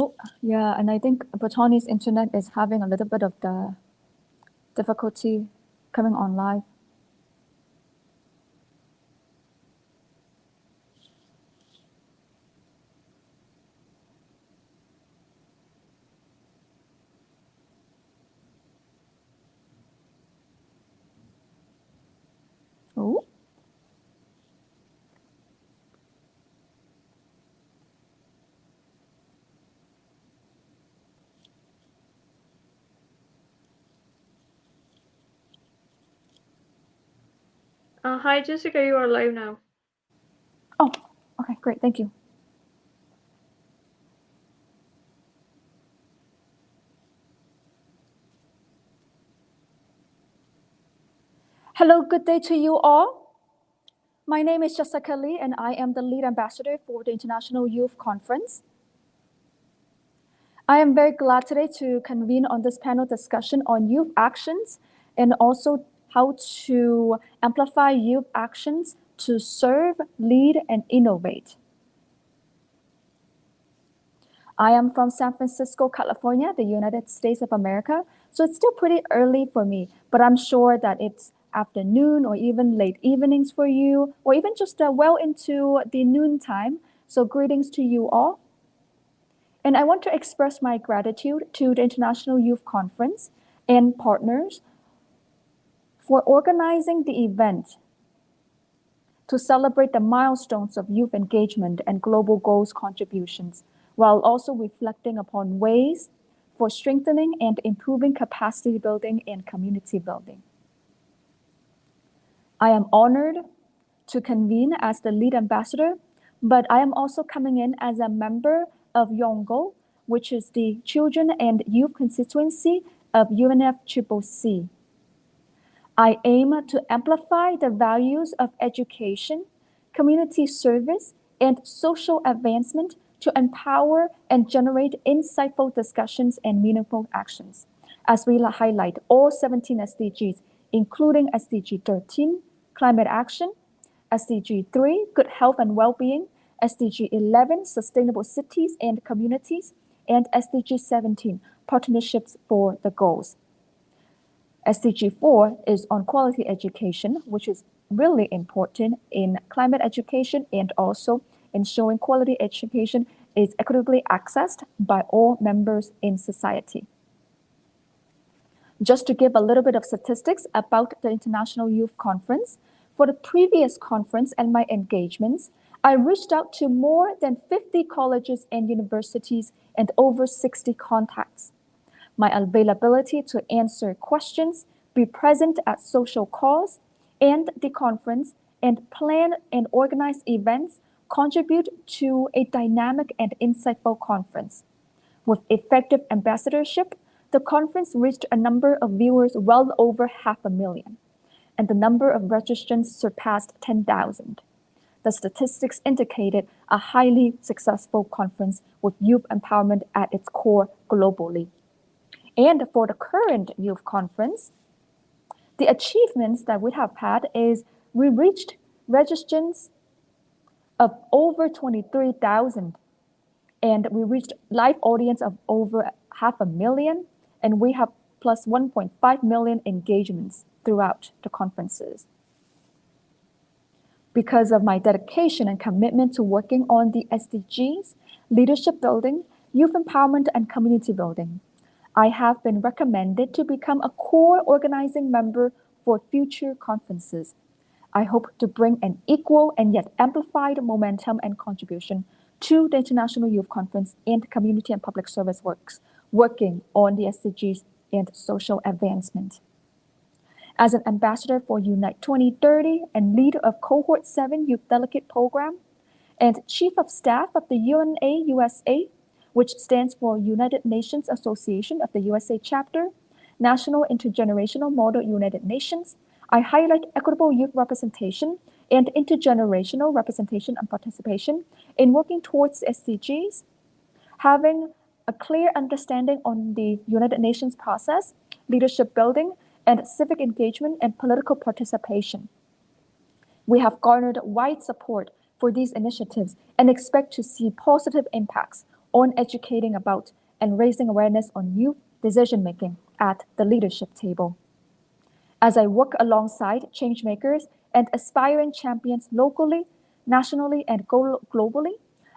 Oh, yeah, and I think Botani's internet is having a little bit of the difficulty coming on live. Oh, Hi, Jessica, you are live now. oh, okay, great, thank you. Hello, good day to you all. My name is Jessica Lee, and I am the lead ambassador for the International Youth Conference. I am very glad today to convene on this panel discussion on youth actions and also how to amplify youth actions to serve, lead, and innovate. I am from San Francisco, California, the United States of America, so it's still pretty early for me, but I'm sure that it's afternoon or even late evenings for you, or even just well into the noon time. So greetings to you all. And I want to express my gratitude to the International Youth Conference and partners for organizing the event to celebrate the milestones of youth engagement and global goals contributions, while also reflecting upon ways for strengthening and improving capacity building and community building. I am honored to convene as the lead ambassador, but I am also coming in as a member of Yongo, which is the Children and Youth Constituency of UNFCCC. I aim to amplify the values of education, community service, and social advancement to empower and generate insightful discussions and meaningful actions, as we highlight all 17 SDGs, including SDG 13, climate action, SDG 3, good health and well-being, SDG 11, sustainable cities and communities, and SDG 17, partnerships for the goals. SDG 4 is on quality education, which is really important in climate education and also ensuring quality education is equitably accessed by all members in society. Just to give a little bit of statistics about the International Youth Conference, for the previous conference and my engagements, I reached out to more than 50 colleges and universities and over 60 contacts. My availability to answer questions, be present at social calls and the conference, and plan and organize events contribute to a dynamic and insightful conference. With effective ambassadorship, the conference reached a number of viewers well over 500,000, and the number of registrants surpassed 10,000. The statistics indicated a highly successful conference with youth empowerment at its core globally. And for the current youth conference, the achievements that we have had is we reached registrants of over 23,000, and we reached live audience of over 500,000, and we have plus 1.5 million engagements throughout the conferences. Because of my dedication and commitment to working on the SDGs, leadership building, youth empowerment, and community building, I have been recommended to become a core organizing member for future conferences. I hope to bring an equal and yet amplified momentum and contribution to the International Youth Conference and community and public service works, working on the SDGs and social advancement. As an ambassador for Unite 2030 and leader of Cohort 7 Youth Delegate Program, and Chief of Staff of the UNA USA, which stands for United Nations Association of the USA Chapter, National Intergenerational Model United Nations, I highlight equitable youth representation and intergenerational representation and participation in working towards SDGs, having a clear understanding on the United Nations process, leadership building, and civic engagement and political participation. We have garnered wide support for these initiatives and expect to see positive impacts on educating about and raising awareness on youth decision-making at the leadership table. As I work alongside changemakers and aspiring champions locally, nationally, and globally,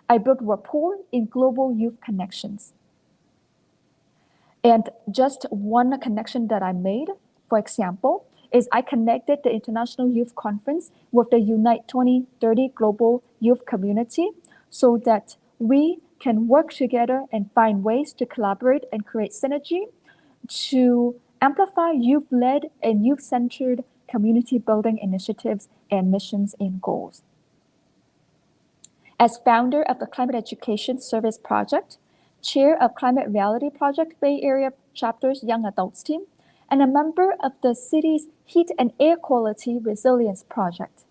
I build rapport in global youth connections. And just one connection that I made, for example, is I connected the International Youth Conference with the Unite 2030 Global Youth Community so that we can work together and find ways to collaborate and create synergy to amplify youth-led and youth-centered community building initiatives and missions and goals. As founder of the Climate Education Service Project, chair of Climate Reality Project Bay Area Chapter's Young Adults team, and a member of the city's Heat and Air Quality Resilience Project,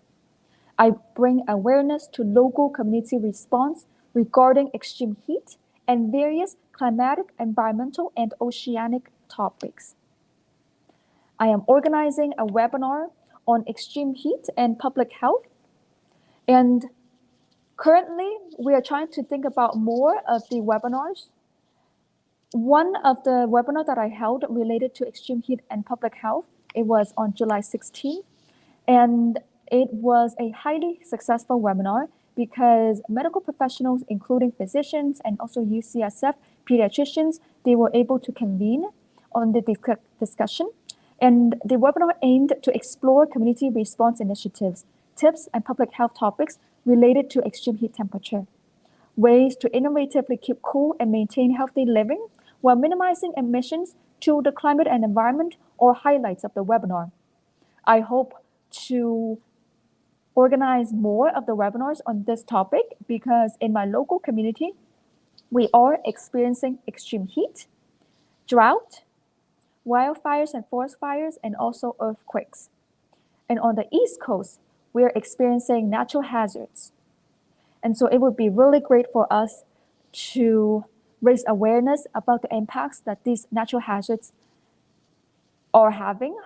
I bring awareness to local community response regarding extreme heat and various climatic, environmental, and oceanic topics. I am organizing a webinar on extreme heat and public health. And currently, we are trying to think about more of the webinars. One of the webinars that I held related to extreme heat and public health, it was on July 16th. And it was a highly successful webinar because medical professionals, including physicians and also UCSF pediatricians, they were able to convene on the discussion. And the webinar aimed to explore community response initiatives, tips, and public health topics related to extreme heat temperature, ways to innovatively keep cool and maintain healthy living while minimizing emissions to the climate and environment, or highlights of the webinar. I hope to organize more of the webinars on this topic because in my local community, we are experiencing extreme heat, drought, wildfires and forest fires, and also earthquakes. And on the East Coast, we're experiencing natural hazards. And so it would be really great for us to raise awareness about the impacts that these natural hazards are having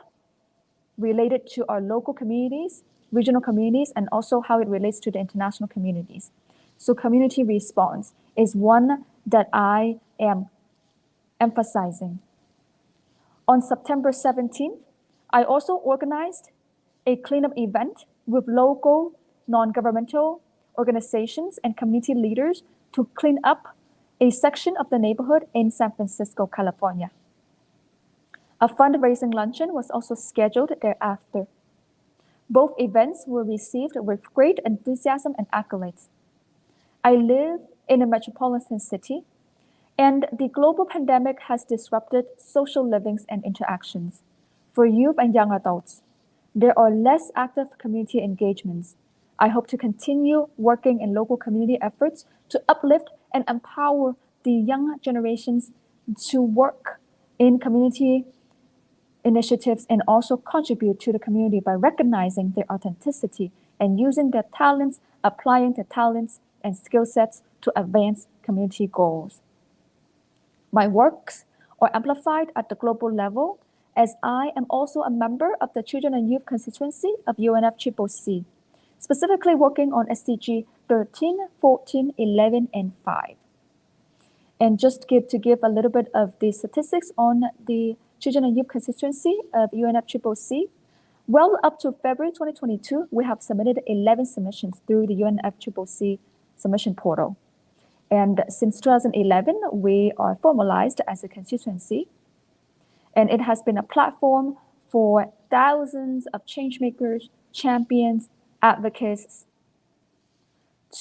related to our local communities, regional communities, and also how it relates to the international communities. So community response is one that I am emphasizing. On September 17th, I also organized a cleanup event with local non-governmental organizations and community leaders to clean up a section of the neighborhood in San Francisco, California. A fundraising luncheon was also scheduled thereafter. Both events were received with great enthusiasm and accolades. I live in a metropolitan city, and the global pandemic has disrupted social livings and interactions. For youth and young adults, there are less active community engagements. I hope to continue working in local community efforts to uplift and empower the young generations to work in community initiatives and also contribute to the community by recognizing their authenticity and using their talents, applying their talents and skill sets to advance community goals. My works are amplified at the global level as I am also a member of the Children and Youth constituency of UNFCCC, specifically working on SDG 13, 14, 11, and 5. And just to give a little bit of the statistics on the Children and Youth constituency of UNFCCC, well up to February 2022, we have submitted 11 submissions through the UNFCCC submission portal. And since 2011, we are formalized as a constituency. And it has been a platform for thousands of changemakers, champions, advocates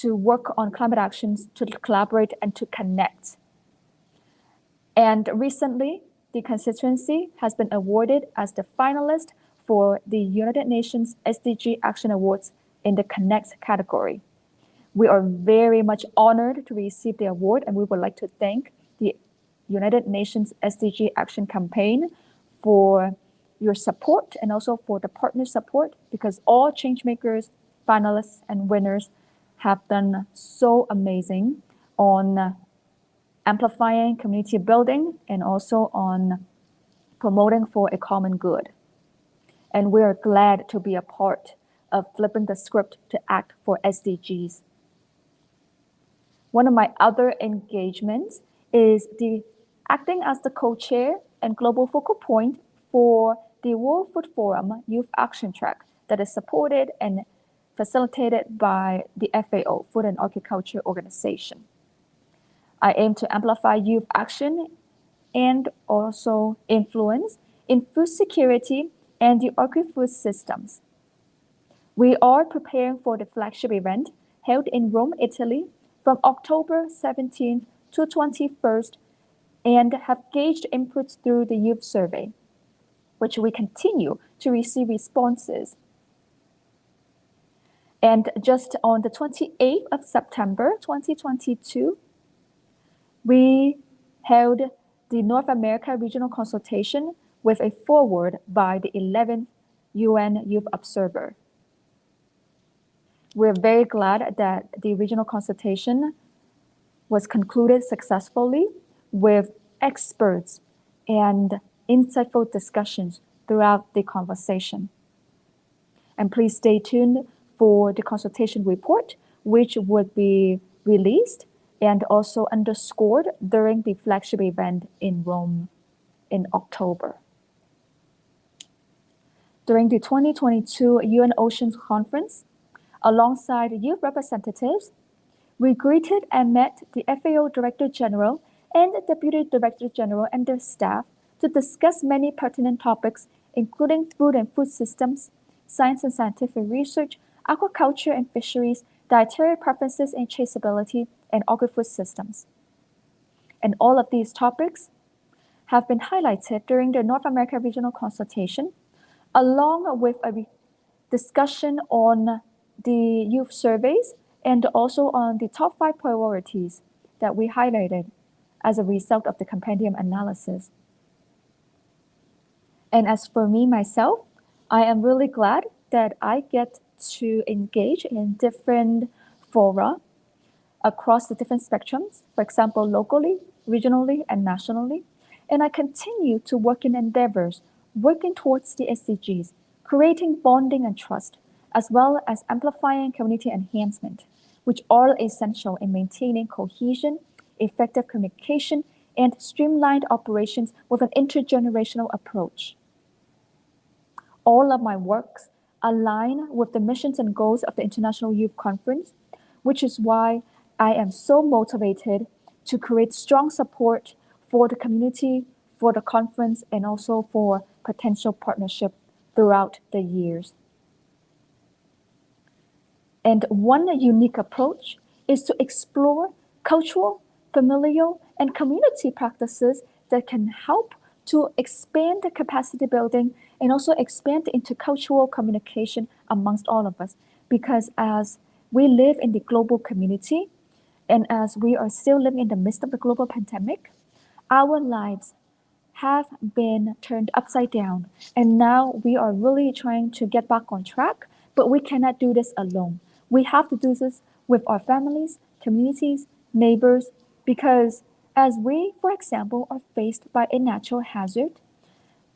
to work on climate actions, to collaborate, and to connect. And recently, the constituency has been awarded as the finalist for the United Nations SDG Action Awards in the Connect category. We are very much honored to receive the award, and we would like to thank the United Nations SDG Action Campaign for your support and also for the partner support, because all changemakers, finalists, and winners have done so amazing on amplifying community building and also on promoting for a common good. And we are glad to be a part of flipping the script to act for SDGs. One of my other engagements is acting as the co-chair and global focal point for the World Food Forum Youth Action Track that is supported and facilitated by the FAO, Food and Agriculture Organization. I aim to amplify youth action and also influence in food security and the agri-food systems. We are preparing for the flagship event held in Rome, Italy from October 17th to 21st and have gauged inputs through the youth survey, which we continue to receive responses. And just on the 28th of September 2022, we held the North America Regional Consultation with a foreword by the 11th UN Youth Observer. We're very glad that the regional consultation was concluded successfully with experts and insightful discussions throughout the conversation. And please stay tuned for the consultation report, which would be released and also underscored during the flagship event in Rome in October. During the 2022 UN Oceans Conference, alongside youth representatives, we greeted and met the FAO Director General and the Deputy Director General and their staff to discuss many pertinent topics, including food and food systems, science and scientific research, aquaculture and fisheries, dietary preferences and traceability, and agri-food systems. And all of these topics have been highlighted during the North America Regional Consultation, along with a discussion on the youth surveys and also on the top 5 priorities that we highlighted as a result of the compendium analysis. And as for me, myself, I am really glad that I get to engage in different fora across the different spectrums, for example, locally, regionally, and nationally. And I continue to work in endeavors working towards the SDGs, creating bonding and trust, as well as amplifying community enhancement, which are essential in maintaining cohesion, effective communication, and streamlined operations with an intergenerational approach. All of my works align with the missions and goals of the International Youth Conference, which is why I am so motivated to create strong support for the community, for the conference, and also for potential partnership throughout the years. And one unique approach is to explore cultural, familial, and community practices that can help to expand the capacity building and also expand the intercultural communication amongst all of us. Because as we live in the global community, and as we are still living in the midst of the global pandemic, our lives have been turned upside down. And now we are really trying to get back on track, but we cannot do this alone. We have to do this with our families, communities, neighbors, because as we, for example, are faced by a natural hazard,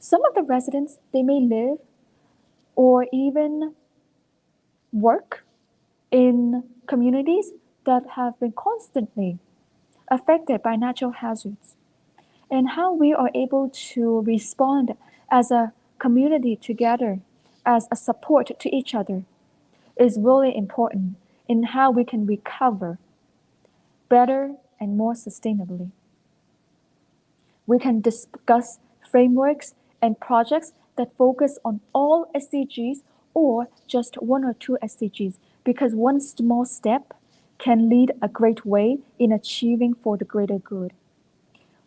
some of the residents, they may live or even work in communities that have been constantly affected by natural hazards. And how we are able to respond as a community together, as a support to each other, is really important in how we can recover better and more sustainably. We can discuss frameworks and projects that focus on all SDGs or just one or two SDGs, because one small step can lead a great way in achieving for the greater good.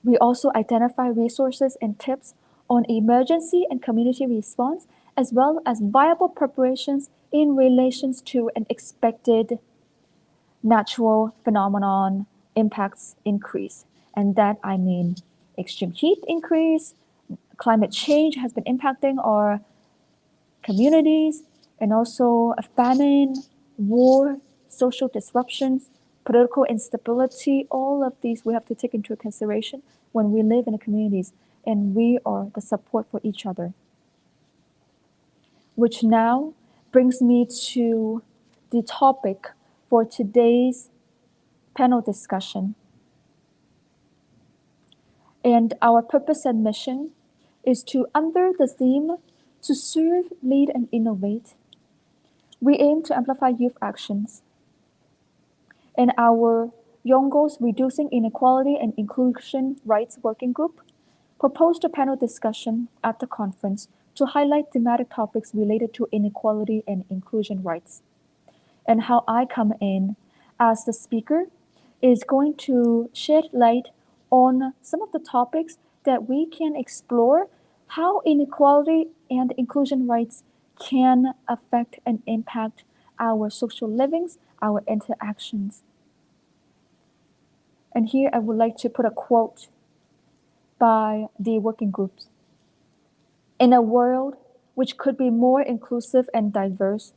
We also identify resources and tips on emergency and community response, as well as viable preparations in relations to an expected natural phenomenon impacts increase. And that I mean extreme heat increase, climate change has been impacting our communities, and also a famine, war, social disruptions, political instability. All of these we have to take into consideration when we live in the communities, and we are the support for each other. Which now brings me to the topic for today's panel discussion. And our purpose and mission is to, under the theme, to serve, lead, and innovate, we aim to amplify youth actions. And our Yongo's Reducing Inequality and Inclusion Rights Working Group proposed a panel discussion at the conference to highlight thematic topics related to inequality and inclusion rights. And how I come in as the speaker is going to shed light on some of the topics that we can explore how inequality and inclusion rights can affect and impact our social livings, our interactions. And here I would like to put a quote by the working groups. In a world which could be more inclusive and diverse,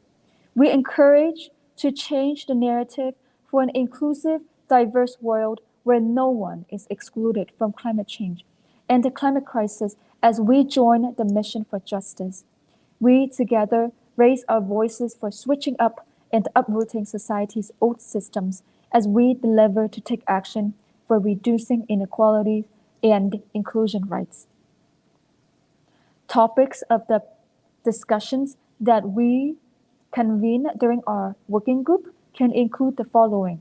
we encourage to change the narrative for an inclusive, diverse world where no one is excluded from climate change and the climate crisis as we join the mission for justice. We together raise our voices for switching up and uprooting society's old systems as we deliver to take action for reducing inequality and inclusion rights. Topics of the discussions that we convene during our working group can include the following: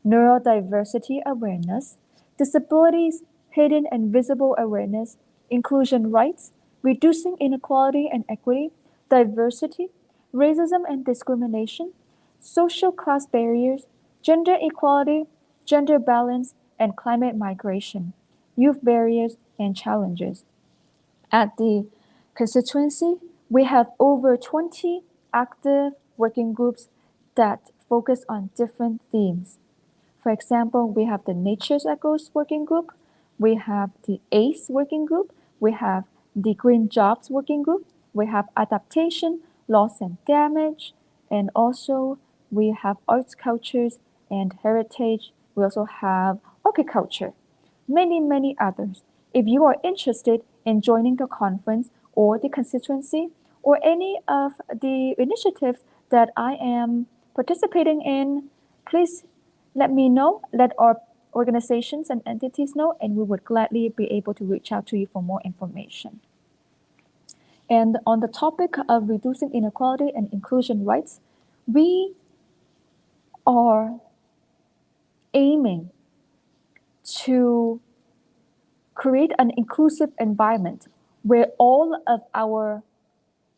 neurodiversity awareness, disabilities, hidden and visible awareness, inclusion rights, reducing inequality and equity, diversity, racism and discrimination, social class barriers, gender equality, gender balance, and climate migration, youth barriers and challenges. At the constituency, we have over 20 active working groups that focus on different themes. For example, we have the Nature's Echoes Working Group, we have the ACE Working Group, we have the Green Jobs Working Group, we have Adaptation, Loss and Damage, and also we have Arts, Cultures, and Heritage. We also have Horticulture, many others. If you are interested in joining the conference or the constituency or any of the initiatives that I am participating in, please let me know, let our organizations and entities know, and we would gladly be able to reach out to you for more information. And on the topic of reducing inequality and inclusion rights, we are aiming to create an inclusive environment where all of our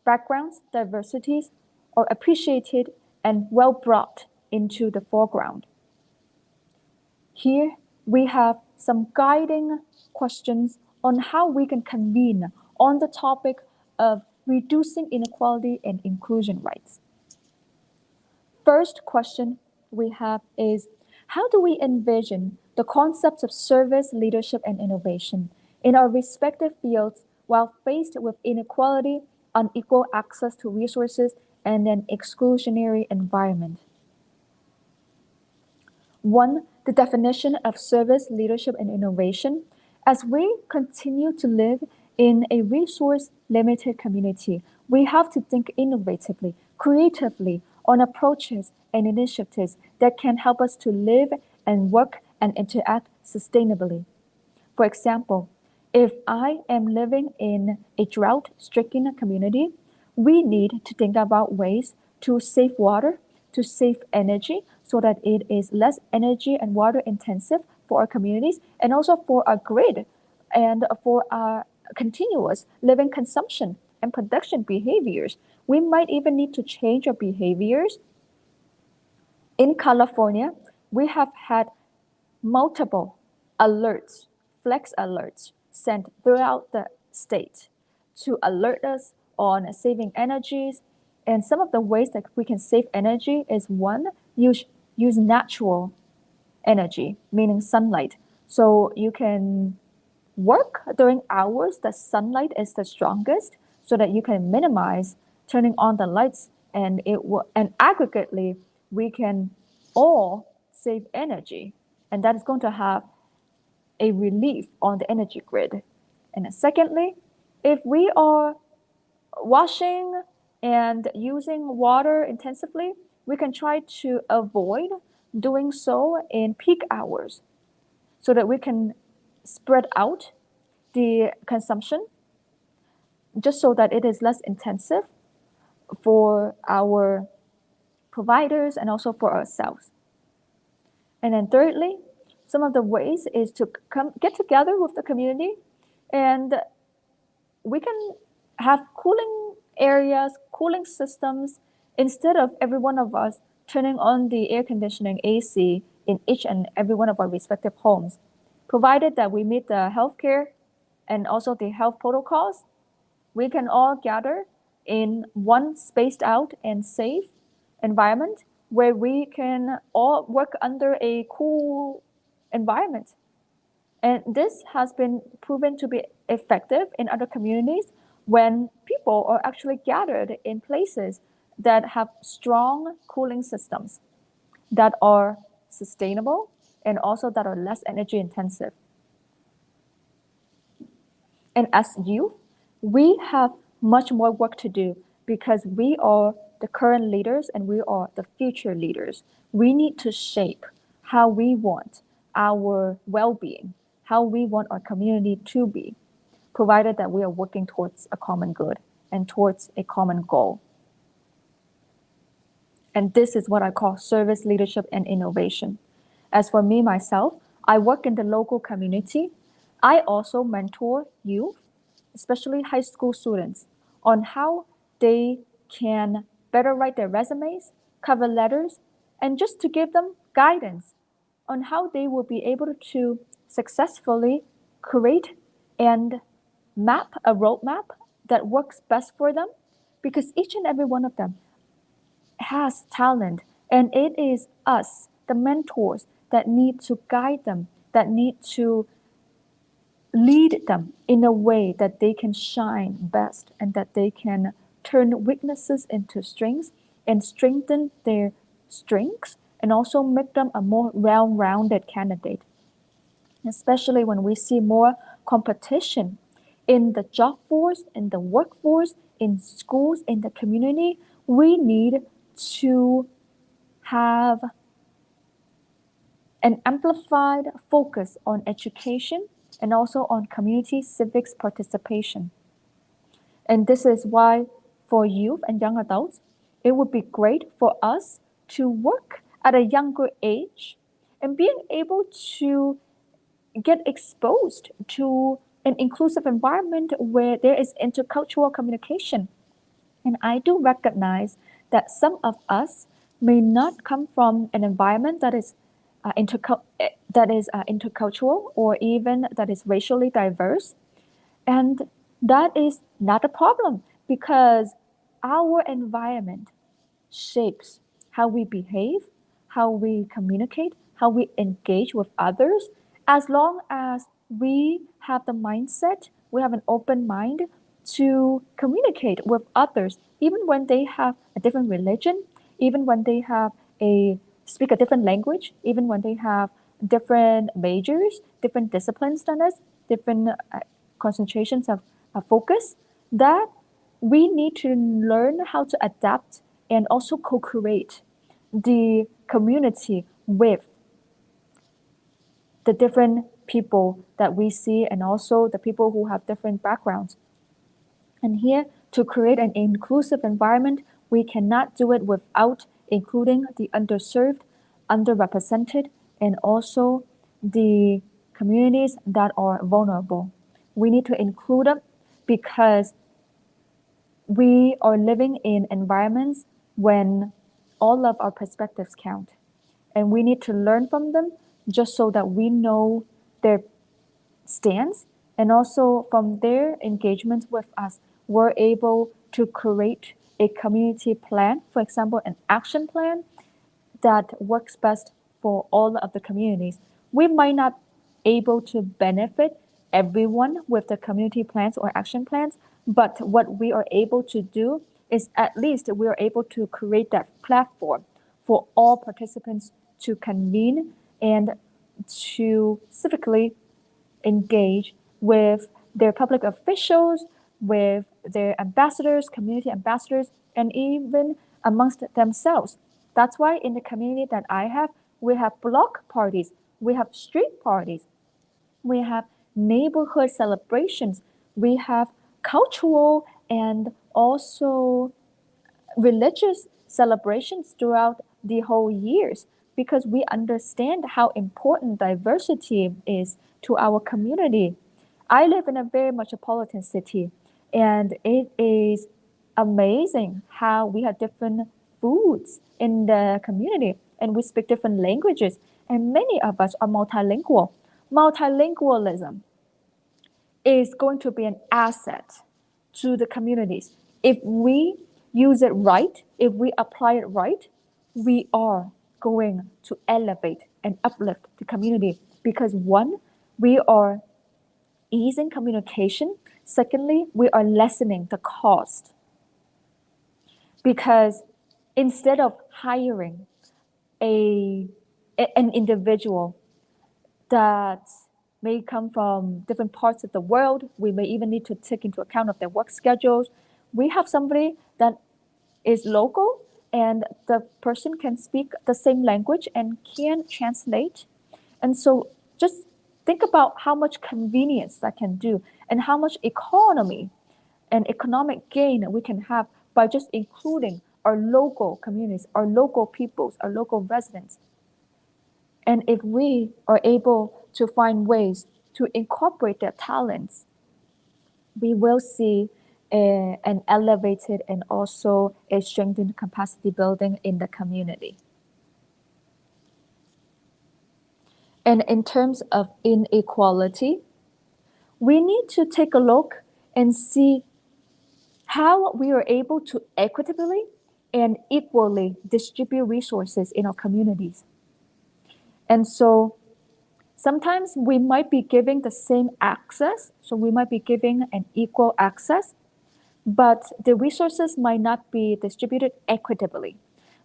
backgrounds, diversities are appreciated and well brought into the foreground. Here we have some guiding questions on how we can convene on the topic of reducing inequality and inclusion rights. First question we have is, how do we envision the concepts of service, leadership, and innovation in our respective fields while faced with inequality, unequal access to resources, and an exclusionary environment? One, the definition of service, leadership, and innovation. As we continue to live in a resource-limited community, we have to think innovatively, creatively on approaches and initiatives that can help us to live and work and interact sustainably. For example, if I am living in a drought-stricken community, we need to think about ways to save water, to save energy, so that it is less energy and water intensive for our communities and also for our grid and for our continuous living consumption and production behaviors. We might even need to change our behaviors. In California, we have had multiple alerts, flex alerts, sent throughout the state to alert us on saving energies. And some of the ways that we can save energy is one, use natural energy, meaning sunlight. So you can work during hours that sunlight is the strongest so that you can minimize turning on the lights, and aggregately we can all save energy, and that is going to have a relief on the energy grid. And then secondly, if we are washing and using water intensively, we can try to avoid doing so in peak hours so that we can spread out the consumption just so that it is less intensive for our providers and also for ourselves. And then thirdly, some of the ways is to get together with the community, and we can have cooling areas, cooling systems, instead of every one of us turning on the air conditioning AC in each and every one of our respective homes. Provided that we meet the healthcare and also the health protocols, we can all gather in one spaced out and safe environment where we can all work under a cool environment. And this has been proven to be effective in other communities when people are actually gathered in places that have strong cooling systems that are sustainable and also that are less energy intensive. And as youth, we have much more work to do because we are the current leaders and we are the future leaders. We need to shape how we want our well being, how we want our community to be, provided that we are working towards a common good and towards a common goal. And this is what I call service, leadership, and innovation. As for me, myself, I work in the local community. I also mentor youth, especially high school students, on how they can better write their resumes, cover letters, and just to give them guidance on how they will be able to successfully create and map a roadmap that works best for them, because each and every one of them has talent, and it is us, the mentors, that need to guide them, that need to lead them in a way that they can shine best and that they can turn weaknesses into strengths and strengthen their strengths and also make them a more well-rounded candidate. Especially when we see more competition in the job force, in the workforce, in schools, in the community, we need to have an amplified focus on education and also on community civics participation. And this is why for youth and young adults, it would be great for us to work at a younger age and being able to get exposed to an inclusive environment where there is intercultural communication. And I do recognize that some of us may not come from an environment that is intercultural or even that is racially diverse. And that is not a problem because our environment shapes how we behave, how we communicate, how we engage with others, as long as we have the mindset, we have an open mind to communicate with others, even when they have a different religion, even when they have a speak a different language, even when they have different majors, different disciplines than us, different concentrations of focus, that we need to learn how to adapt and also co-create the community with the different people that we see and also the people who have different backgrounds. And here, to create an inclusive environment, we cannot do it without including the underserved, underrepresented, and also the communities that are vulnerable. We need to include them because we are living in environments when all of our perspectives count. And we need to learn from them just so that we know their stance and also from their engagement with us, we're able to create a community plan, for example, an action plan that works best for all of the communities. We might not able to benefit everyone with the community plans or action plans, but what we are able to do is at least we are able to create that platform for all participants to convene and to civically engage with their public officials, with their ambassadors, community ambassadors, and even amongst themselves. That's why in the community that I have, we have block parties, we have street parties, we have neighborhood celebrations, we have cultural and also religious celebrations throughout the whole years because we understand how important diversity is to our community. I live in a very metropolitan city, and it is amazing how we have different foods in the community and we speak different languages, and many of us are multilingual. Multilingualism is going to be an asset to the communities. If we use it right, if we apply it right, we are going to elevate and uplift the community because one, we are easing communication. Secondly, we are lessening the cost because instead of hiring a an individual that may come from different parts of the world. We may even need to take into account of their work schedules. We have somebody that is local and the person can speak the same language and can translate. And so just think about how much convenience that can do and how much economy and economic gain we can have by just including our local communities, our local peoples, our local residents. And if we are able to find ways to incorporate their talents, we will see an elevated and also a strengthened capacity building in the community. And in terms of inequality, we need to take a look and see how we are able to equitably and equally distribute resources in our communities. And so sometimes we might be giving the same access, so we might be giving an equal access, but the resources might not be distributed equitably,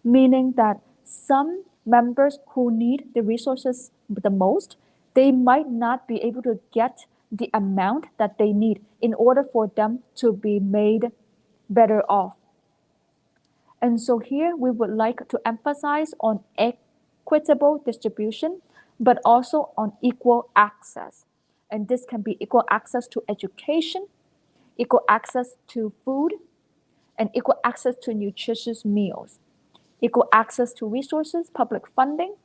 meaning that some members who need the resources the most, they might not be able to get the amount that they need in order for them to be made better off. And so here we would like to emphasize on equitable distribution, but also on equal access. And this can be equal access to education, equal access to food, and equal access to nutritious meals, equal access to resources, public funding.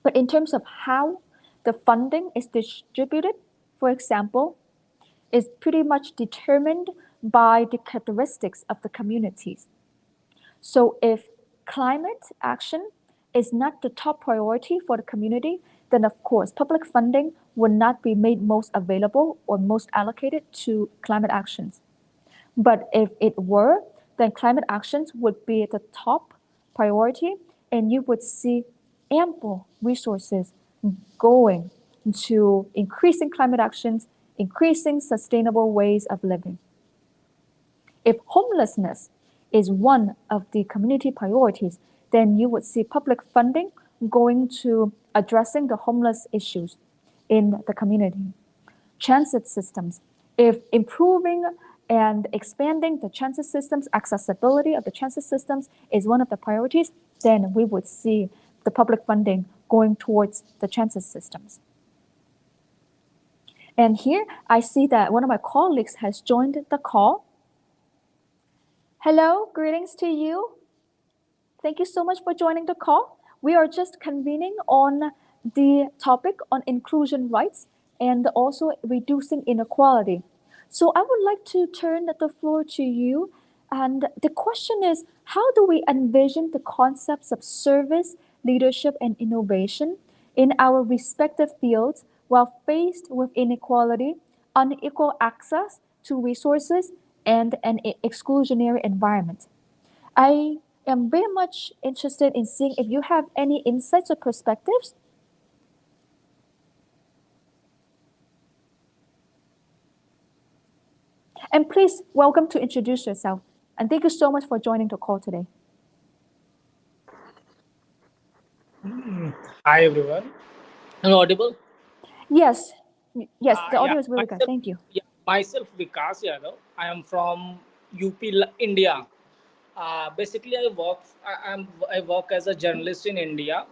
But in terms of how the funding is distributed, for example, is pretty much determined by the characteristics of the communities. So if climate action is not the top priority for the community, then of course public funding would not be made most available or most allocated to climate actions. But if it were, then climate actions would be the top priority and you would see ample resources going to increasing climate actions, increasing sustainable ways of living. If homelessness is one of the community priorities, then you would see public funding going to addressing the homeless issues in the community. Transit systems. If improving and expanding the transit systems, accessibility of the transit systems is one of the priorities, then we would see the public funding going towards the transit systems. And here I see that one of my colleagues has joined the call. Hello, greetings to you. Thank you so much for joining the call. We are just convening on the topic on inclusion rights and also reducing inequality. So I would like to turn the floor to you. And the question is, how do we envision the concepts of service, leadership, and innovation in our respective fields while faced with inequality, unequal access to resources, and an exclusionary environment? I am very much interested in seeing if you have any insights or perspectives. And please welcome to introduce yourself. And thank you so much for joining the call today. Hi everyone. Am I audible? Yes, yes, the audio Yeah, is really good. Thank you. myself Vikas Yadav. I am from UP, India. Basically, I work as a journalist in India.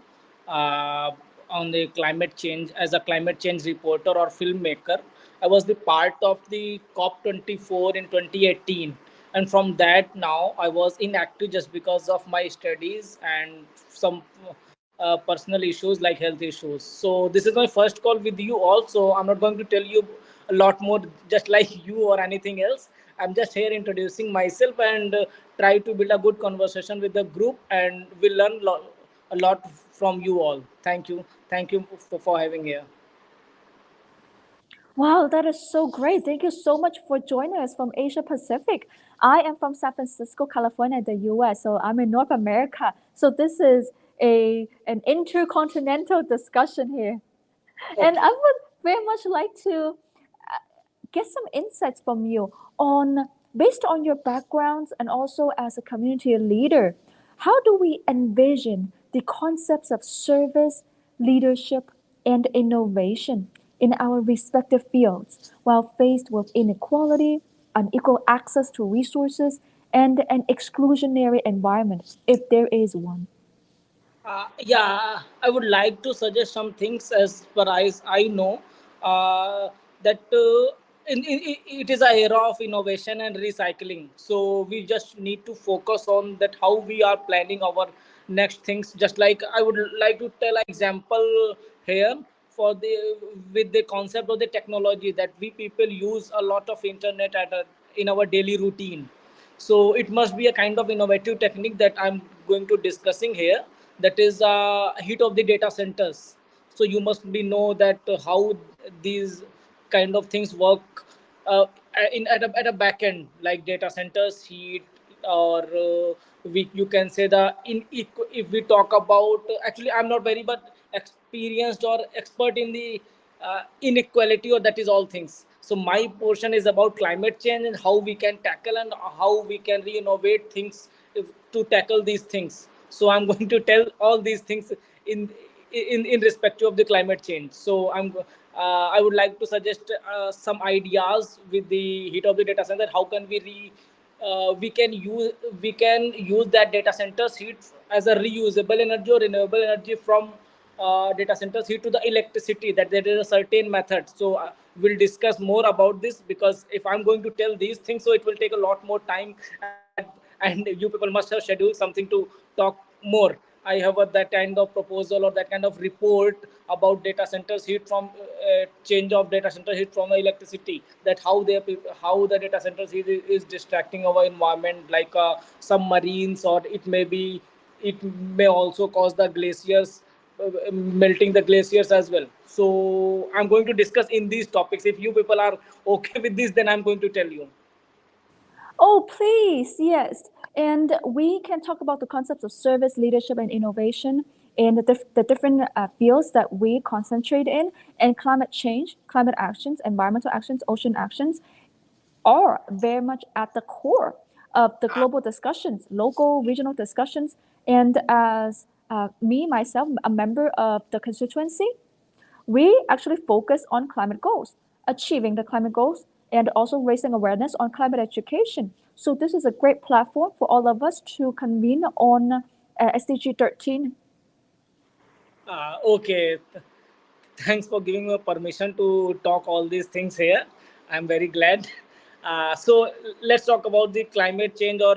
uh, on the climate change as a climate change reporter or filmmaker. I was the part of the COP24 in 2018, and from that now I was inactive just because of my studies and some personal issues like health issues. So this is my first call with you. Also, I'm not going to tell you a lot more, just like you or anything else. I'm just here introducing myself and try to build a good conversation with the group, and we'll learn a lot from you all. Thank you for having here. Wow, that is so great. Thank you so much for joining us from Asia Pacific. I am from San Francisco, California, the US, so I'm in North America. So this is an intercontinental discussion here. And Okay. I would very much like to get some insights from you on, based on your backgrounds and also as a community leader, how do we envision the concepts of service, leadership, and innovation in our respective fields while faced with inequality, unequal access to resources, and an exclusionary environment, if there is one? Yeah, I would like to suggest some things as far as I know, that it is a era of innovation and recycling. So we just need to focus on that how we are planning our next things. Just like I would like to tell an example here for the with the concept of the technology that we people use a lot of internet in our daily routine. So it must be a kind of innovative technique that I'm going to discussing here, that is heat of the data centers. So you must be know that how these kind of things work at a back end, like data centers heat, or you can say the if we talk about, actually I'm not very but experienced or expert in the inequality, or that is all things. So my portion is about climate change and how we can tackle and how we can re-innovate things to tackle these things. So I'm going to tell all these things in in respect of the climate change. So I would like to suggest some ideas with the heat of the data center. How can we can use that data centers heat as a reusable energy or renewable energy from data centers heat to the electricity, that there is a certain method. So we'll discuss more about this, because if I'm going to tell these things, so it will take a lot more time, and you people must have scheduled something to talk more. I have that kind of proposal or that kind of report about data centers heat from change of data center heat from electricity, that how the data centers heat is distracting our environment, like submarines, or it may also cause the glaciers, melting the glaciers as well. So I'm going to discuss in these topics. If you people are okay with this, then I'm going to tell you. Oh, please, yes. And we can talk about the concepts of service, leadership, and innovation in the different fields that we concentrate in. And climate change, climate actions, environmental actions, ocean actions are very much at the core of the global discussions, local, regional discussions. And as myself, a member of the constituency, we actually focus on climate goals, achieving the climate goals, and also raising awareness on climate education. So this is a great platform for all of us to convene on SDG 13. Okay. Thanks for giving me permission to talk all these things here. I'm very glad. So let's talk about the climate change or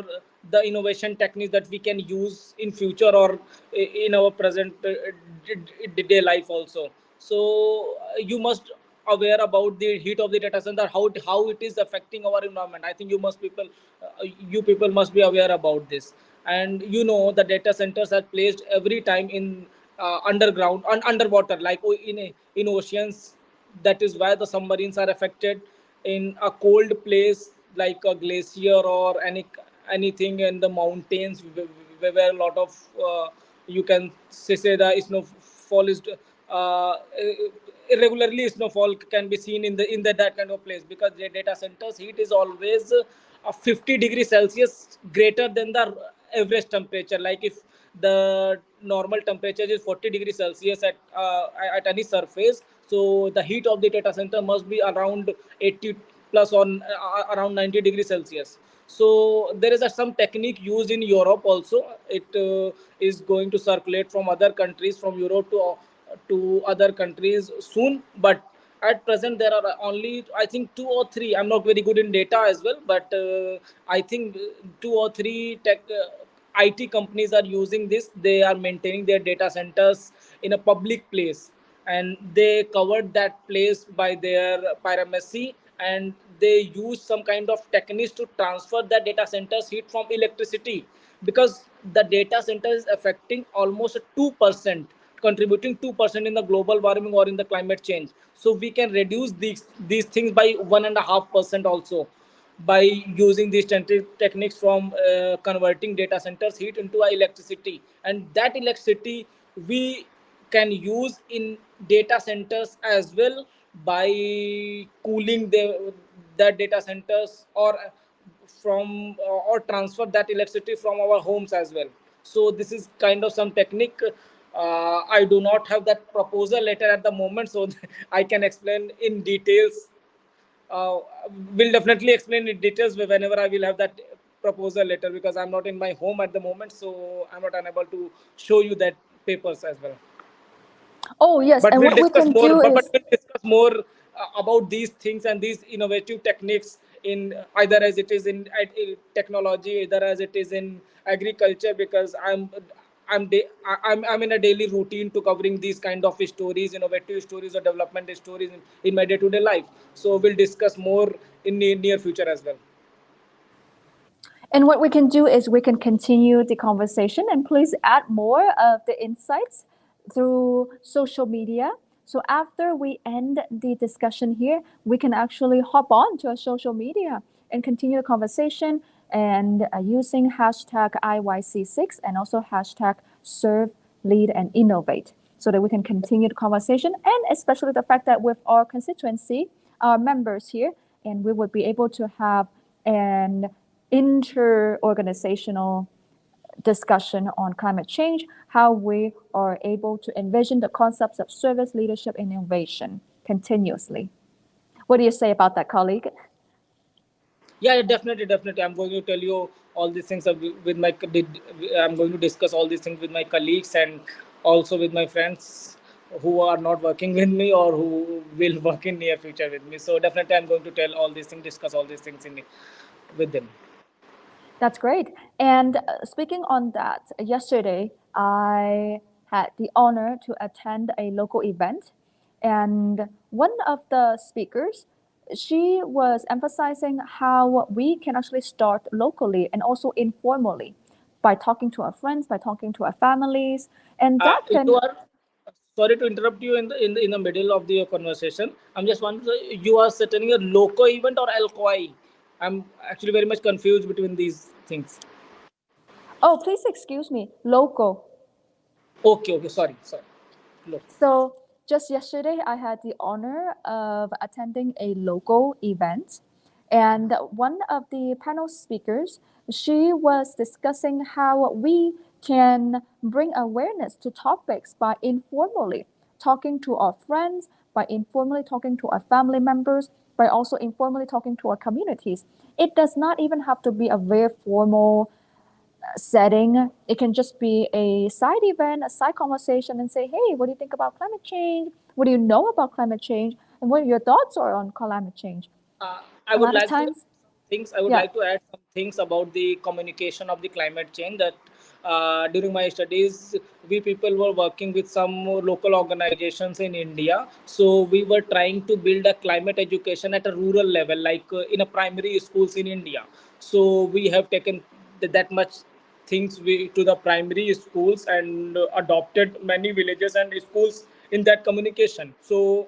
the innovation techniques that we can use in future or in our present day life also. So you must aware about the heat of the data center, how it is affecting our environment. I think you people must be aware about this. And you know the data centers are placed every time in underground and underwater, like in oceans. That is why the submarines are affected. In a cold place like a glacier or anything in the mountains, where a lot of you can say the snowfall is irregularly, snowfall can be seen in that kind of place, because the data centers heat is always 50 degrees Celsius greater than the average temperature. Like if the normal temperature is 40 degrees Celsius at any surface, so the heat of the data center must be around 80 plus on around 90 degrees Celsius. So there is some technique used in Europe also. It is going to circulate from other countries, from Europe to other countries soon. But at present there are only, I think, two or three. I'm not very good in data as well, but I think two or three tech IT companies are using this. They are maintaining their data centers in a public place, and they covered that place by their primacy, and they use some kind of techniques to transfer the data centers heat from electricity, because the data center is affecting almost 2%, contributing 2% in the global warming or in the climate change. So we can reduce these things by 1.5% also, by using these techniques from converting data centers heat into electricity. And that electricity we can use in data centers as well, by cooling the data centers, or transfer that electricity from our homes as well. So this is kind of some technique. I do not have that proposal letter at the moment, so I can explain in details. uh, will definitely explain in details whenever I will have that proposal letter, because I'm not in my home at the moment, so I'm not unable to show you that papers as well. Oh, yes. But And we'll what we discuss can more. do But is, we'll discuss more about these things and these innovative techniques in either as it is in technology, either as it is in agriculture, because I'm in a daily routine to covering these kind of stories, innovative stories or development stories in my day-to-day life. So we'll discuss more in the near future as well. and what we can do is we can continue the conversation, and please add more of the insights through social media. So after we end the discussion here, we can actually hop on to a social media and continue the conversation, and using hashtag IYC6 and also hashtag serve, lead, and innovate, so that we can continue the conversation, and especially the fact that with our constituency, our members here, and we would be able to have an inter-organizational discussion on climate change, how we are able to envision the concepts of service, leadership, and innovation continuously. What do you say about that, colleague? Yeah, definitely, definitely. I'm going to tell you all these things with my. I'm going to discuss all these things with my colleagues and also with my friends who are not working with me or who will work in near future with me. So definitely, I'm going to tell all these things, discuss all these things with them. That's great. And speaking on that, yesterday I had the honor to attend a local event, and one of the speakers, she was emphasizing how we can actually start locally and also informally by talking to our friends, by talking to our families, and that You can. are sorry to interrupt you in the middle of the conversation. I'm just wondering, you are setting a loco event or alcohol? I'm actually very much confused between these things. Oh, please excuse me, local. Okay, okay, sorry. Loco. So just yesterday, I had the honor of attending a local event, and one of the panel speakers, she was discussing how we can bring awareness to topics by informally talking to our friends, by informally talking to our family members, by also informally talking to our communities. It does not even have to be a very formal setting. It can just be a side event, a side conversation, and say, hey, what do you think about climate change? What do you know about climate change? And what your thoughts are on climate change? I A would lot of like to add times, some things. I would yeah. like to add some things about the communication of the climate change. That during my studies, we people were working with some local organizations in India. So we were trying to build a climate education at a rural level, like in a primary schools in India. So we have taken that much things to the primary schools and adopted many villages and schools in that communication. So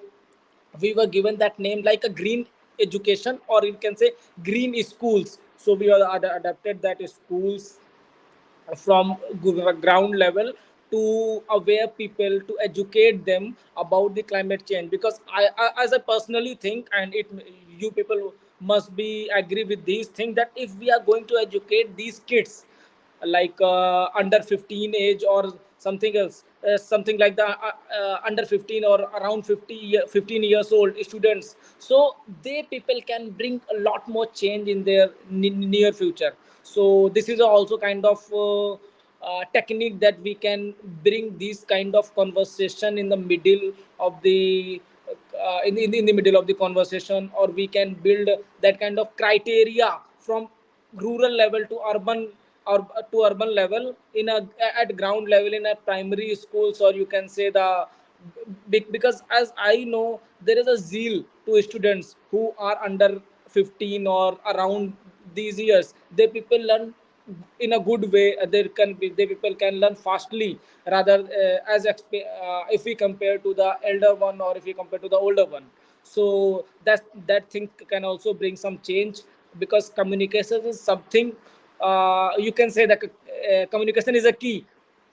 we were given that name like a green education, or you can say green schools. So we are adapted that schools from ground level to aware people, to educate them about the climate change. Because as I personally think, and you people must be agree with these things, that if we are going to educate these kids like under 15 age or something else, something like the under 15 or around 15 years old students. So they people can bring a lot more change in their near future. So this is also kind of technique that we can bring this kind of conversation in the middle of the in the middle of the conversation, or we can build that kind of criteria from rural level to urban, or to urban level in a at ground level in a primary schools, or you can say the because as I know there is a zeal to students who are under 15 or around these years. They people learn in a good way. There can be they people can learn fastly rather if we compare to the elder one, or if we compare to the older one. So that thing can also bring some change, because communication is something, you can say that communication is a key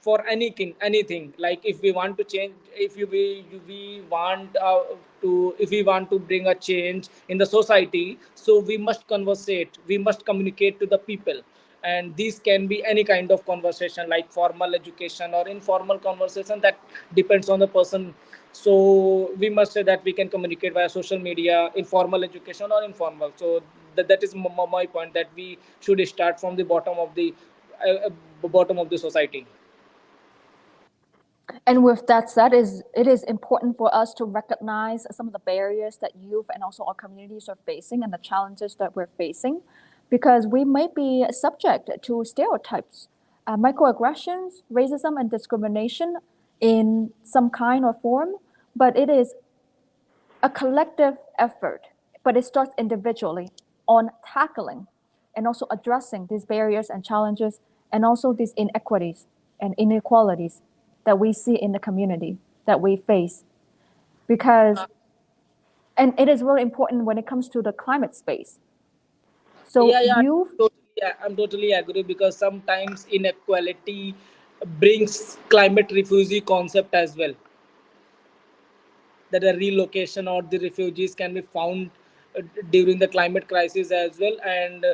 for anything. Like if we want to change, if we want to if we want to bring a change in the society, so we must conversate, we must communicate to the people. And these can be any kind of conversation, like formal education or informal conversation, that depends on the person. So we must say that we can communicate via social media, informal education or informal. So that is my point, that we should start from the bottom of the society. And with that said, it is important for us to recognize some of the barriers that youth and also our communities are facing and the challenges that we're facing, because we may be subject to stereotypes, microaggressions, racism, and discrimination in some kind or form. But it is a collective effort, but it starts individually on tackling and also addressing these barriers and challenges, and also these inequities and inequalities that we see in the community that we face. Because, and it is really important when it comes to the climate space. So Yeah, youth, I'm totally agree, because sometimes inequality brings climate refugee concept as well, that a relocation or the refugees can be found during the climate crisis as well. And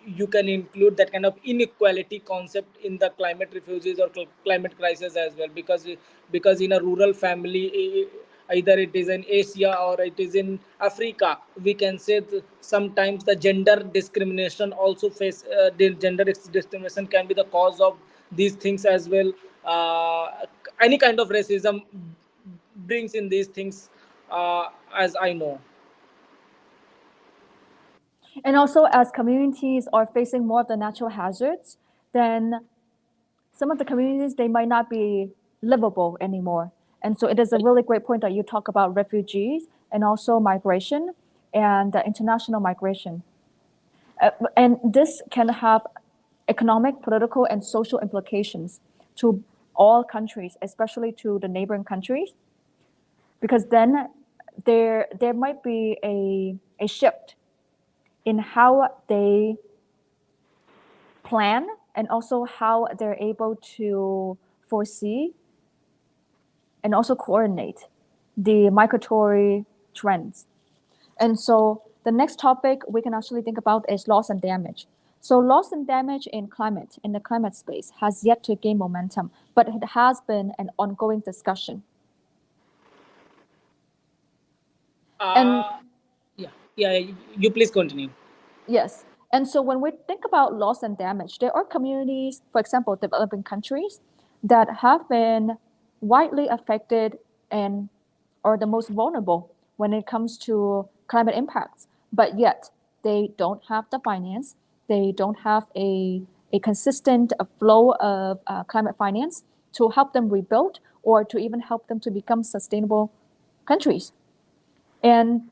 you can include that kind of inequality concept in the climate refugees or climate crisis as well, because in a rural family, either it is in Asia or it is in Africa, we can say sometimes the gender discrimination also face the gender discrimination can be the cause of these things as well. Any kind of racism brings in these things, as I know. and also as communities are facing more of the natural hazards, then some of the communities, they might not be livable anymore. And so it is a really great point that you talk about refugees and also migration and international migration. And this can have economic, political, and social implications to all countries, especially to the neighboring countries, because then there might be a shift in how they plan and also how they're able to foresee and also coordinate the migratory trends. And so the next topic we can actually think about is loss and damage. So loss and damage in the climate space has yet to gain momentum, but it has been an ongoing discussion. And uh, yeah, you please continue. yes, and so when we think about loss and damage, there are communities, for example, developing countries, that have been widely affected and are the most vulnerable when it comes to climate impacts. But yet they don't have the finance, they don't have a consistent flow of climate finance to help them rebuild or to even help them to become sustainable countries. And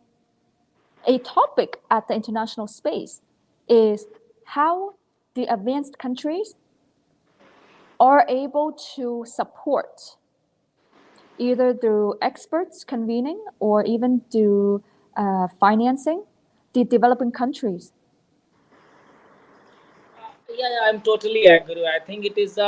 a topic at the international space is how the advanced countries are able to support, either through experts convening or even through financing, the developing countries. Yeah, I'm totally agree. I think it is.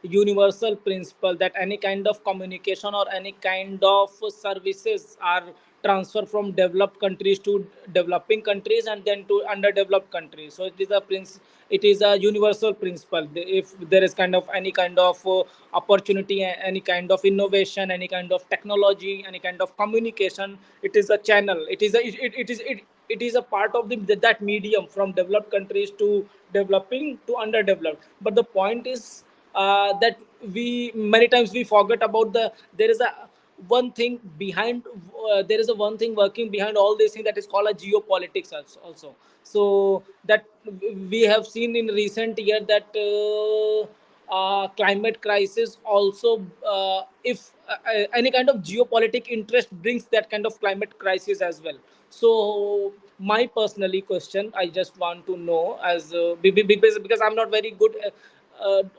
universal principle that any kind of communication or any kind of services are transferred from developed countries to developing countries and then to underdeveloped countries. So it is a universal principle. If there is kind of any kind of opportunity, any kind of innovation, any kind of technology, any kind of communication, it is a channel. It is a part of that medium from developed countries to developing to underdeveloped. But the point is that we many times we forget about there is a one thing behind there is a one thing working behind all these things, that is called a geopolitics also. So that we have seen in recent year that climate crisis also, if any kind of geopolitic interest brings that kind of climate crisis as well. So my personally question, I just want to know, as because I'm not very good,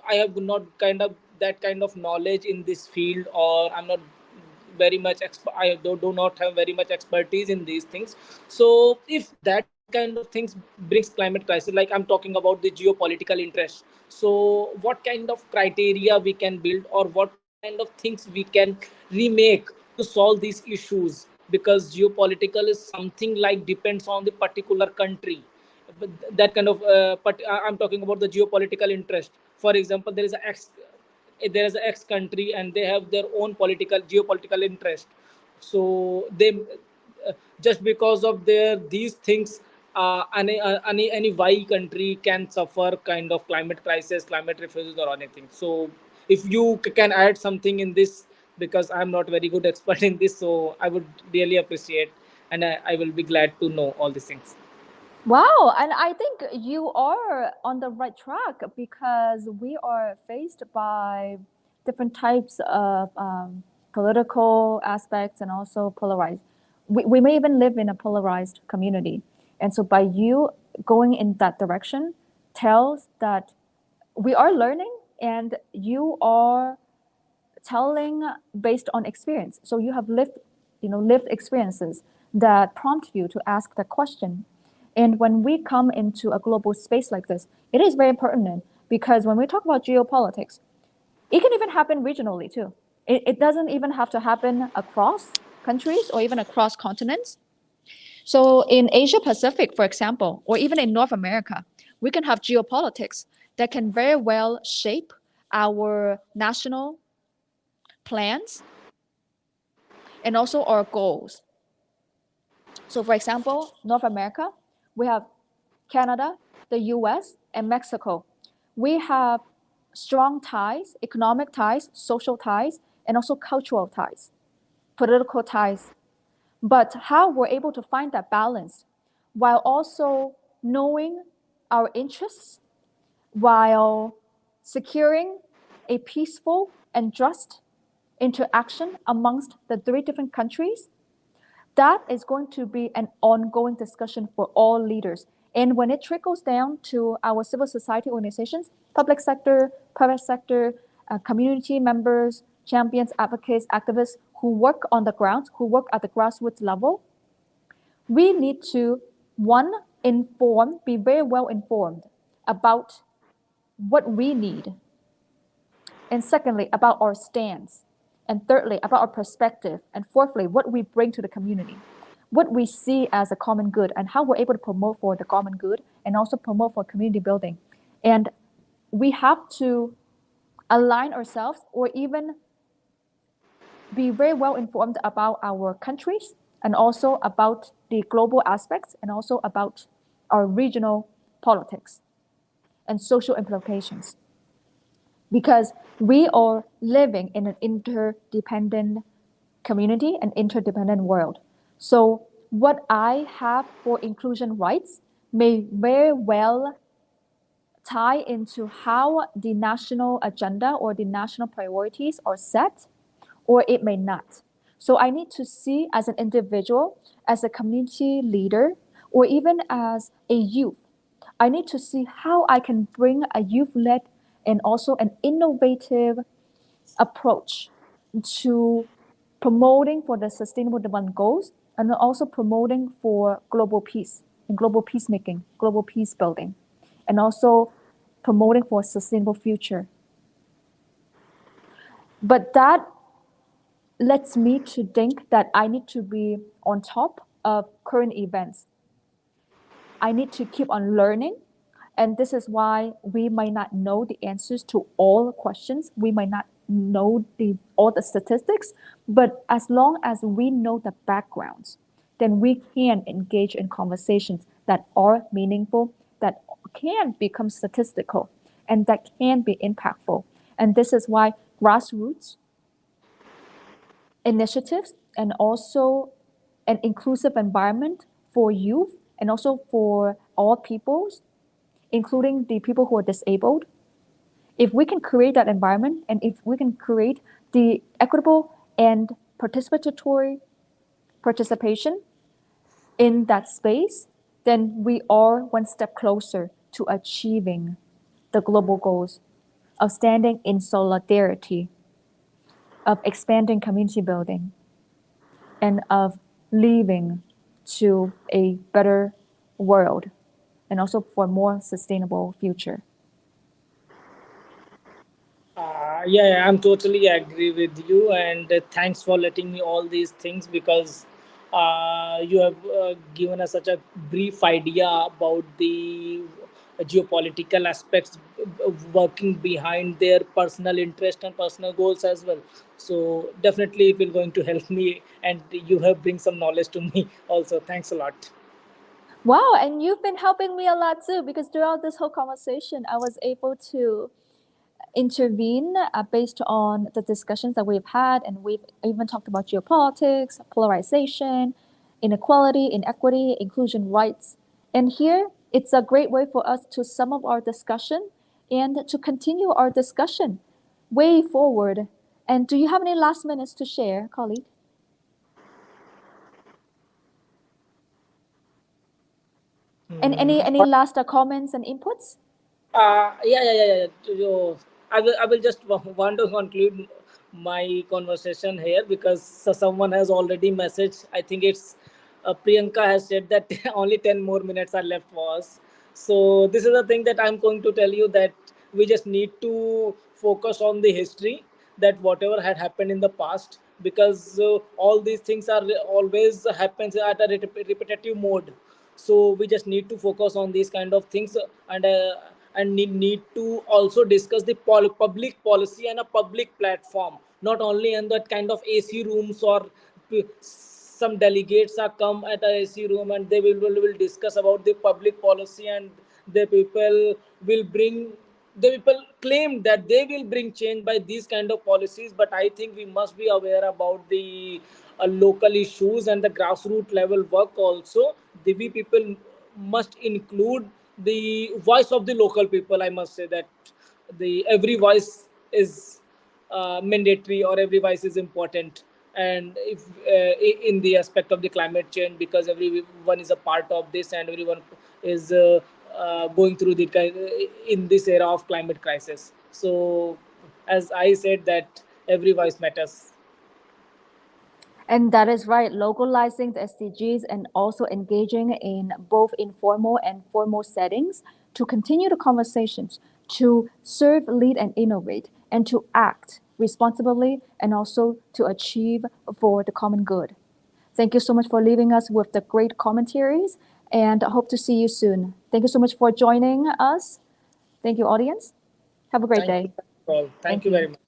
I have not kind of that kind of knowledge in this field, or I'm not very much I do not have very much expertise in these things. So if that kind of things brings climate crisis, like I'm talking about the geopolitical interest, so what kind of criteria we can build, or what kind of things we can remake to solve these issues? Because geopolitical is something like depends on the particular country. But that kind of I'm talking about the geopolitical interest. For example, there is a X country and they have their own political geopolitical interest. So they just because of their these things, any Y country can suffer kind of climate crisis, climate refugees, or anything. So if you can add something in this, because I'm not very good expert in this, so I would really appreciate, and I will be glad to know all these things. Wow, and I think you are on the right track because we are faced by different types of political aspects and also polarized. We may even live in a polarized community. And so by you going in that direction tells that we are learning and you are telling based on experience. So you have lived experiences that prompt you to ask the question. And when we come into a global space like this, it is very pertinent because when we talk about geopolitics, it can even happen regionally too. It doesn't even have to happen across countries or even across continents. So in Asia Pacific, for example, or even in North America, we can have geopolitics that can very well shape our national plans and also our goals. So for example, North America, we have Canada, the US, and Mexico. We have strong ties, economic ties, social ties, and also cultural ties, political ties. But how we're able to find that balance while also knowing our interests, while securing a peaceful and just interaction amongst the three different countries, that is going to be an ongoing discussion for all leaders. And when it trickles down to our civil society organizations, public sector, private sector, community members, champions, advocates, activists who work on the ground, who work at the grassroots level, we need to, one, be very well informed about what we need, and secondly, about our stance, and thirdly, about our perspective, and fourthly, what we bring to the community, what we see as a common good, and how we're able to promote for the common good and also promote for community building. And we have to align ourselves or even be very well informed about our countries and also about the global aspects and also about our regional politics and social implications, because we are living in an interdependent community and interdependent world. So what I have for inclusion rights may very well tie into how the national agenda or the national priorities are set, or it may not. So I need to see as an individual, as a community leader, or even as a youth, I need to see how I can bring a youth-led and also an innovative approach to promoting for the sustainable development goals and also promoting for global peace and global peacemaking, global peace building, and also promoting for a sustainable future. But that lets me to think that I need to be on top of current events. I need to keep on learning. And this is why we might not know the answers to all the questions. We might not know all the statistics, but as long as we know the backgrounds, then we can engage in conversations that are meaningful, that can become statistical, and that can be impactful. And this is why grassroots initiatives and also an inclusive environment for youth and also for all peoples, including the people who are disabled. If we can create that environment and if we can create the equitable and participatory participation in that space, then we are one step closer to achieving the global goals of standing in solidarity, of expanding community building, and of leaving to a better world and also for a more sustainable future. Yeah, I'm totally agree with you, and thanks for letting me all these things because you have given us such a brief idea about the geopolitical aspects working behind their personal interest and personal goals as well. So definitely, it will going to help me, and you have bring some knowledge to me also. Thanks a lot. Wow, and you've been helping me a lot too because throughout this whole conversation, I was able to intervene based on the discussions that we've had, and we've even talked about geopolitics, polarization, inequality, inequity, inclusion, rights. And here, it's a great way for us to sum up our discussion and to continue our discussion way forward. And do you have any last minutes to share, colleague? And any last comments and inputs? Yeah. I will just want to conclude my conversation here because someone has already messaged. I think it's Priyanka has said that only 10 more minutes are left for us. So this is the thing that I'm going to tell you that we just need to focus on the history that whatever had happened in the past because all these things are always happens at a repetitive mode, so we just need to focus on these kind of things and need to also discuss the public policy and a public platform, not only in that kind of AC rooms or some delegates are come at a AC room and they will discuss about the public policy, and the people will bring the people claim that they will bring change by these kind of policies, but I think we must be aware about the local issues and the grassroots level work also. The we people must include the voice of the local people. I must say that the every voice is mandatory or every voice is important, and if in the aspect of the climate change, because everyone is a part of this and everyone is going through the in this era of climate crisis. So as I said that every voice matters. And that is right, localizing the SDGs and also engaging in both informal and formal settings to continue the conversations, to serve, lead, and innovate, and to act responsibly and also to achieve for the common good. Thank you so much for leaving us with the great commentaries, and I hope to see you soon. Thank you so much for joining us. Thank you, audience. Have a great Thank you day. all. Thank Thank you very you. much.